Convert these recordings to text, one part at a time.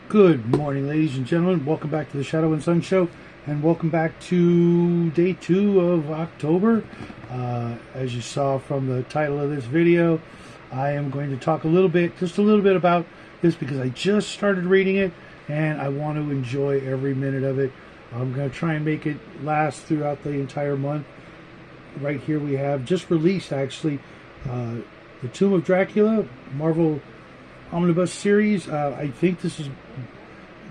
Good morning, ladies and gentlemen. Welcome back to the Shadow and Sun Show, and welcome back to day 2 of October. As you saw from the title of this video, I am going to talk just a little bit about this because I just started reading it, and I want to enjoy every minute of it. I'm going to try and make it last throughout the entire month. Right here we have, just released actually, The Tomb of Dracula, Marvel omnibus series. I think this has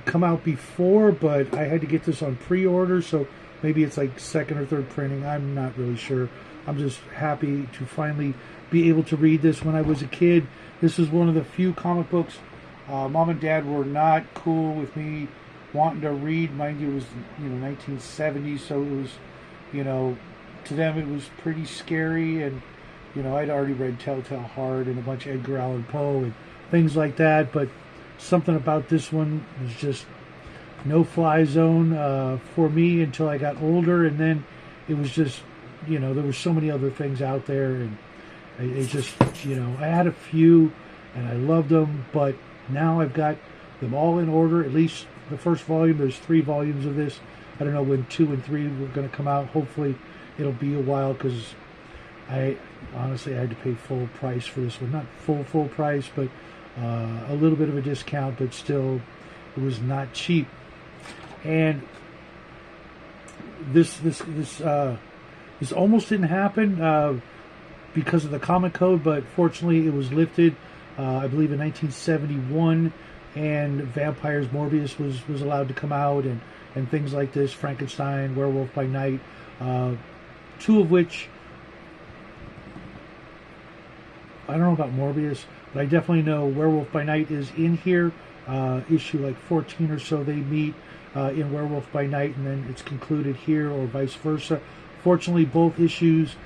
come out before, but I had to get this on pre-order, so maybe it's like second or third printing. I'm not really sure. I'm just happy to finally be able to read this. When I was a kid, this was one of the few comic books mom and dad were not cool with me wanting to read. Mind you, it was 1970s, so it was, to them it was pretty scary, and I'd already read Telltale Heart and a bunch of Edgar Allan Poe and things like that, but something about this one was just no fly zone for me until I got older, and then it was just, there were so many other things out there, and it just, I had a few and I loved them, but now I've got them all in order. At least the first volume, there's 3 volumes of this. I don't know when 2 and 3 were going to come out. Hopefully it'll be a while, because I had to pay full price for this one. Not full price, but a little bit of a discount, but still, it was not cheap. And this almost didn't happen because of the comic code, but fortunately it was lifted, I believe in 1971, and Vampires Morbius was allowed to come out, and things like this, Frankenstein, Werewolf by Night, 2 of which, I don't know about Morbius, but I definitely know Werewolf by Night is in here. Issue like 14 or so, they meet in Werewolf by Night, and then it's concluded here, or vice versa. Fortunately, both issues,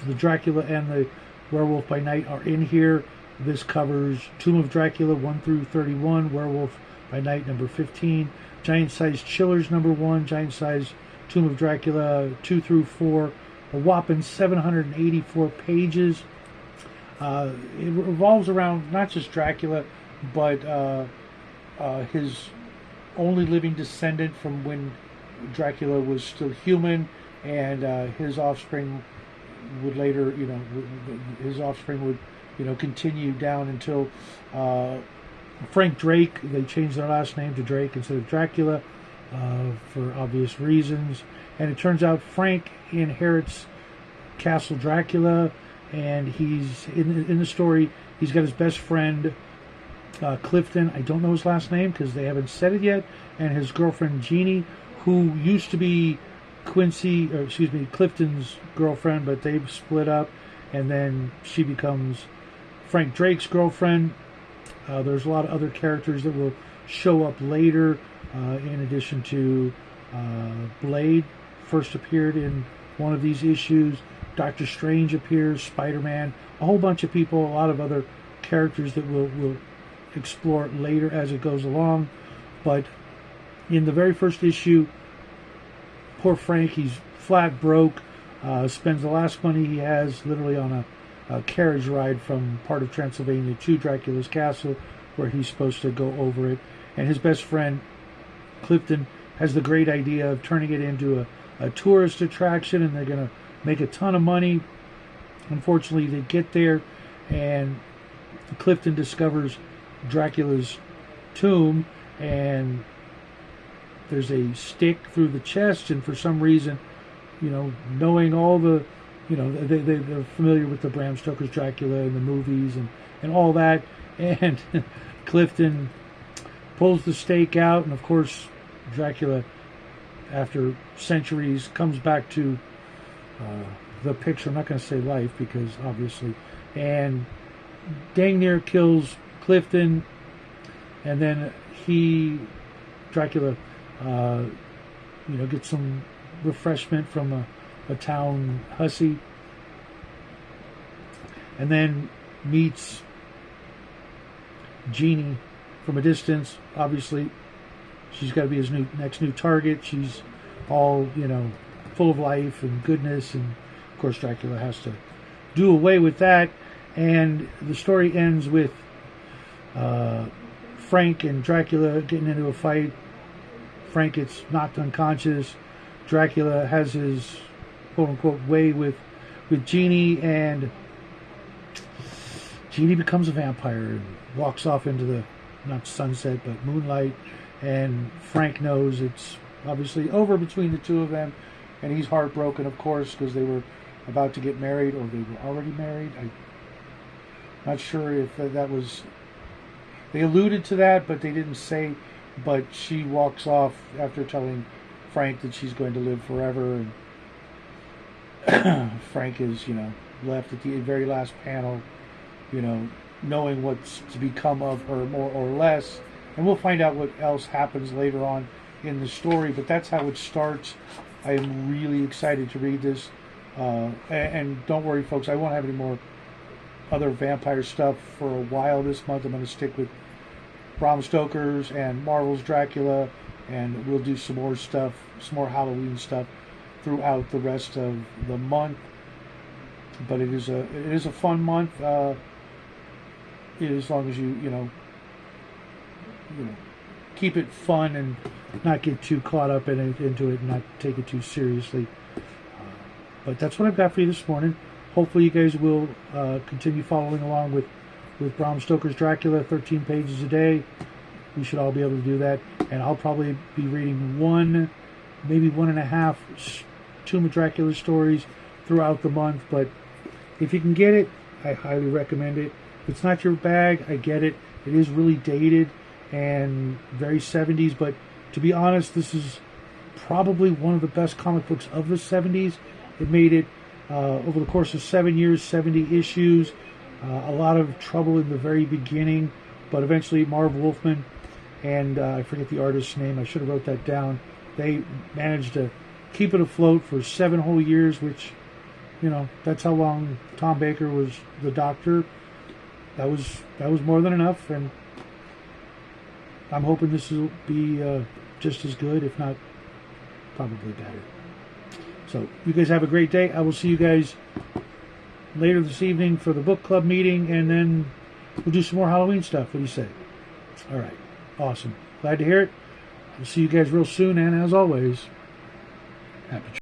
the Dracula and the Werewolf by Night, are in here. This covers Tomb of Dracula 1 through 31, Werewolf by Night number 15, Giant Size Chillers number 1, Giant Size Tomb of Dracula 2 through 4, a whopping 784 pages. It revolves around not just Dracula, but his only living descendant from when Dracula was still human, and his offspring would later, continue down until Frank Drake. They changed their last name to Drake instead of Dracula for obvious reasons. And it turns out Frank inherits Castle Dracula, and he's in the story. He's got his best friend Clifton. I don't know his last name because they haven't said it yet. And his girlfriend Jeannie, who used to be Clifton's girlfriend, but they've split up, and then she becomes Frank Drake's girlfriend. There's a lot of other characters that will show up later, in addition to Blade first appeared in one of these issues. Doctor Strange appears, Spider-Man, a whole bunch of people, a lot of other characters that we'll explore later as it goes along. But in the very first issue, poor Frank, he's flat broke, spends the last money he has literally on a carriage ride from part of Transylvania to Dracula's castle, where he's supposed to go over it. And his best friend, Clifton, has the great idea of turning it into a tourist attraction, and they're going to make a ton of money. Unfortunately, they get there, and Clifton discovers Dracula's tomb, and there's a stick through the chest, and for some reason, knowing all the, they're familiar with the Bram Stoker's Dracula and the movies and all that, and Clifton pulls the stake out, and of course Dracula, after centuries, comes back to the picture. I'm not going to say life, because obviously, and dang near kills Clifton, and then Dracula gets some refreshment from a town hussy, and then meets Jeannie from a distance. Obviously, she's got to be his next new target. She's all, full of life and goodness, and of course Dracula has to do away with that, and the story ends with Frank and Dracula getting into a fight. Frank gets knocked unconscious. Dracula has his quote-unquote way with Jeannie, and Jeannie becomes a vampire and walks off into the, not sunset, but moonlight, and Frank knows it's obviously over between the two of them, and he's heartbroken, of course, because they were about to get married, or they were already married. I'm not sure if that was... They alluded to that, but they didn't say. But she walks off after telling Frank that she's going to live forever, and Frank is, left at the very last panel, knowing what's to become of her more or less. And we'll find out what else happens later on in the story, but that's how it starts. I am really excited to read this. And don't worry, folks, I won't have any more other vampire stuff for a while this month. I'm going to stick with Bram Stoker's and Marvel's Dracula, and we'll do some more stuff, some more Halloween stuff throughout the rest of the month. But it is a fun month, as long as you keep it fun and not get too caught up into it and not take it too seriously. But that's what I've got for you this morning. Hopefully you guys will continue following along with Bram Stoker's Dracula, 13 pages a day. We should all be able to do that. And I'll probably be reading one, maybe 1.5 Tomb of Dracula stories throughout the month. But if you can get it, I highly recommend it. If it's not your bag, I get it. It is really dated and very 70s. But to be honest, this is probably one of the best comic books of the 70s. It made it over the course of 7 years, 70 issues. A lot of trouble in the very beginning, but eventually Marv Wolfman and I forget the artist's name, I should have wrote that down. They managed to keep it afloat for 7 whole years, which, that's how long Tom Baker was the Doctor. That was more than enough, and I'm hoping this will be just as good, if not probably better. So you guys have a great day. I will see you guys later this evening for the book club meeting, and then we'll do some more Halloween stuff. What do you say? All right. Awesome. Glad to hear it. I'll see you guys real soon, and as always, happy